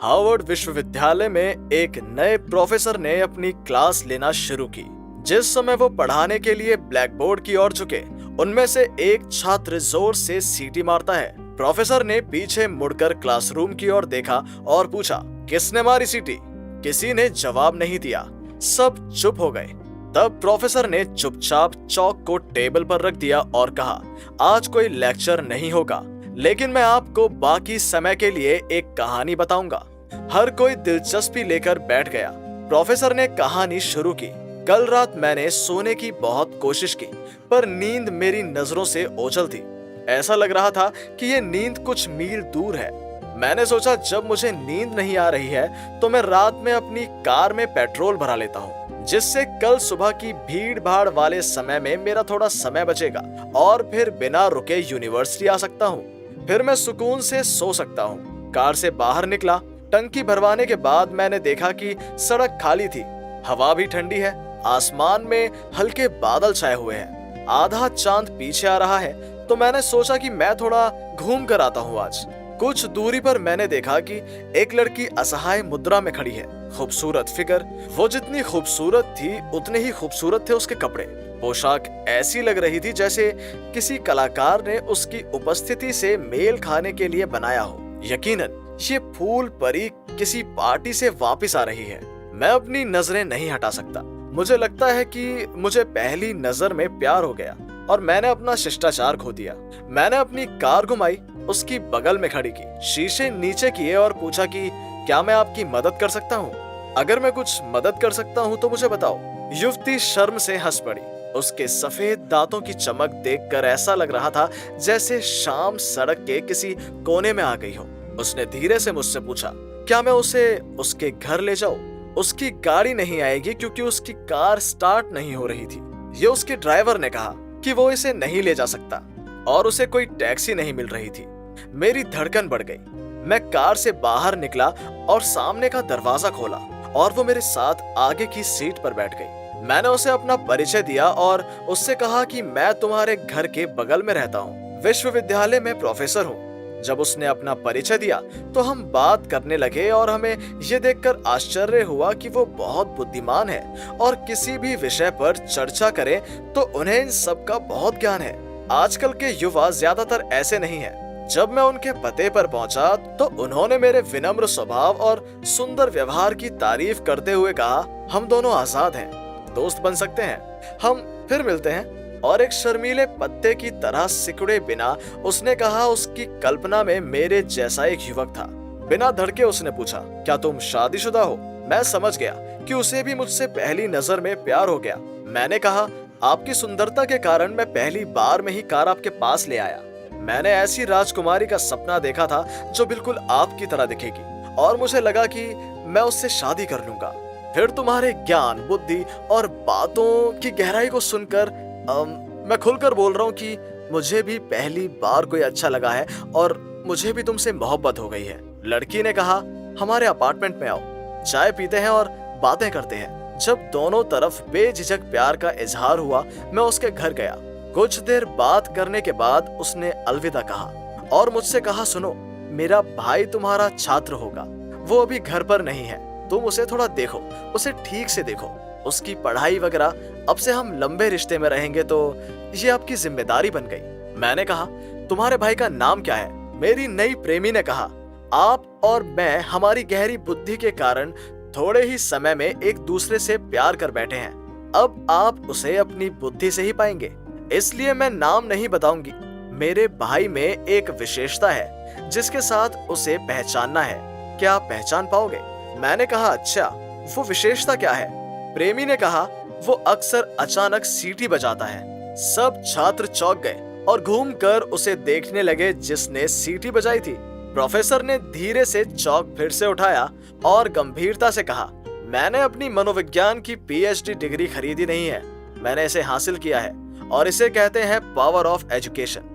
Harvard विश्वविद्यालय में एक नए प्रोफेसर ने अपनी क्लास लेना शुरू की। जिस समय वो पढ़ाने के लिए ब्लैक बोर्ड की ओर झुके, उनमें से एक छात्र जोर से सीटी मारता है। प्रोफेसर ने पीछे मुड़कर क्लासरूम की ओर देखा और पूछा, किसने मारी सीटी? किसी ने जवाब नहीं दिया। सब चुप हो गए। तब प्रोफेसर ने चुपचाप चौक को टेबल पर रख दिया और कहा, आज कोई लेक्चर नहीं होगा, लेकिन मैं आपको बाकी समय के लिए एक कहानी बताऊंगा। हर कोई दिलचस्पी लेकर बैठ गया। प्रोफेसर ने कहानी शुरू की। कल रात मैंने सोने की बहुत कोशिश की, पर नींद मेरी नजरों से ओझल थी। ऐसा लग रहा था कि ये नींद कुछ मील दूर है। मैंने सोचा, जब मुझे नींद नहीं आ रही है तो मैं रात में अपनी कार में पेट्रोल भरा लेता हूँ, जिससे कल सुबह की भीड़ भाड़ वाले समय में मेरा थोड़ा समय बचेगा और फिर बिना रुके यूनिवर्सिटी आ सकता हूँ। फिर मैं सुकून से सो सकता हूँ। कार से बाहर निकला। टंकी भरवाने के बाद मैंने देखा कि सड़क खाली थी, हवा भी ठंडी है, आसमान में हल्के बादल छाए हुए हैं, आधा चांद पीछे आ रहा है। तो मैंने सोचा कि मैं थोड़ा घूम कर आता हूँ आज। कुछ दूरी पर मैंने देखा कि एक लड़की असहाय मुद्रा में खड़ी है। खूबसूरत फिगर। वो जितनी खूबसूरत थी उतने ही खूबसूरत थे उसके कपड़े। पोशाक ऐसी लग रही थी जैसे किसी कलाकार ने उसकी उपस्थिति से मेल खाने के लिए बनाया हो। यकीनन ये फूल परी किसी पार्टी से वापस आ रही है। मैं अपनी नजरें नहीं हटा सकता। मुझे लगता है कि मुझे पहली नजर में प्यार हो गया और मैंने अपना शिष्टाचार खो दिया। मैंने अपनी कार घुमाई, उसकी बगल में खड़ी की, शीशे नीचे किए और पूछा कि क्या मैं आपकी मदद कर सकता हूँ? अगर मैं कुछ मदद कर सकता हूँ तो मुझे बताओ। युवती शर्म से हंस पड़ी। उसके सफेद दांतों की चमक देखकर ऐसा लग रहा था जैसे शाम सड़क के किसी कोने में आ गई हो। उसने धीरे से मुझसे पूछा, क्या मैं उसे उसके घर ले जाऊं? उसकी गाड़ी नहीं आएगी क्योंकि उसकी कार स्टार्ट नहीं हो रही थी। ये उसके ड्राइवर ने कहा कि वो इसे नहीं ले जा सकता और उसे कोई टैक्सी नहीं मिल रही थी। मेरी धड़कन बढ़ गई। मैं कार से बाहर निकला और सामने का दरवाजा खोला और वो मेरे साथ आगे की सीट पर बैठ गई। मैंने उसे अपना परिचय दिया और उससे कहा कि मैं तुम्हारे घर के बगल में रहता हूँ, विश्वविद्यालय में प्रोफेसर हूँ। जब उसने अपना परिचय दिया तो हम बात करने लगे और हमें ये देखकर आश्चर्य हुआ कि वो बहुत बुद्धिमान है और किसी भी विषय पर चर्चा करें तो उन्हें इन सब का बहुत ज्ञान है। आजकल के युवा ज्यादातर ऐसे नहीं हैं। जब मैं उनके पते पर पहुंचा तो उन्होंने मेरे विनम्र स्वभाव और सुंदर व्यवहार की तारीफ करते हुए कहा, हम दोनों आजाद हैं, दोस्त बन सकते हैं, हम फिर मिलते हैं। और एक शर्मीले पत्ते की तरह सिकुड़े बिना उसने कहा, उसकी कल्पना में मेरे जैसा एक युवक था। बिना धड़के उसने पूछा, क्या तुम शादीशुदा हो? मैं समझ गया कि उसे भी मुझसे पहली नजर में प्यार हो गया। मैंने कहा, आपकी सुंदरता के कारण मैं पहली बार में ही कार आपके पास ले आया। मैंने ऐसी राजकुमारी का सपना देखा था जो बिल्कुल आपकी तरह दिखेगी और मुझे लगा कि मैं उससे शादी कर लूंगा। फिर तुम्हारे ज्ञान, बुद्धि और बातों की गहराई को सुनकर मैं खुलकर बोल रहा हूँ कि मुझे भी पहली बार कोई अच्छा लगा है और मुझे भी तुमसे मोहब्बत हो गई है। लड़की ने कहा, हमारे अपार्टमेंट में आओ, चाय पीते हैं और बातें करते हैं। जब दोनों तरफ बेझिझक प्यार का इजहार हुआ, मैं उसके घर गया। कुछ देर बात करने के बाद उसने अलविदा कहा और मुझसे कहा, सुनो, मेरा भाई तुम्हारा छात्र होगा, वो अभी घर पर नहीं है, तुम उसे थोड़ा देखो, उसे ठीक से देखो, उसकी पढ़ाई वगैरह। अब से हम लंबे रिश्ते में रहेंगे तो ये आपकी जिम्मेदारी बन गई। मैंने कहा, तुम्हारे भाई का नाम क्या है? मेरी नई प्रेमी ने कहा, आप और मैं हमारी गहरी बुद्धि के कारण थोड़े ही समय में एक दूसरे से प्यार कर बैठे हैं। अब आप उसे अपनी बुद्धि से ही पाएंगे, इसलिए मैं नाम नहीं बताऊंगी। मेरे भाई में एक विशेषता है जिसके साथ उसे पहचानना है। क्या आप पहचान पाओगे? मैंने कहा, अच्छा, वो विशेषता क्या है? प्रेमी ने कहा, वो अक्सर अचानक सीटी बजाता है। सब छात्र चौंक गए और घूमकर उसे देखने लगे जिसने सीटी बजाई थी। प्रोफेसर ने धीरे से चौक फिर से उठाया और गंभीरता से कहा, मैंने अपनी मनोविज्ञान की पीएचडी डिग्री खरीदी नहीं है, मैंने इसे हासिल किया है और इसे कहते हैं पावर ऑफ एजुकेशन।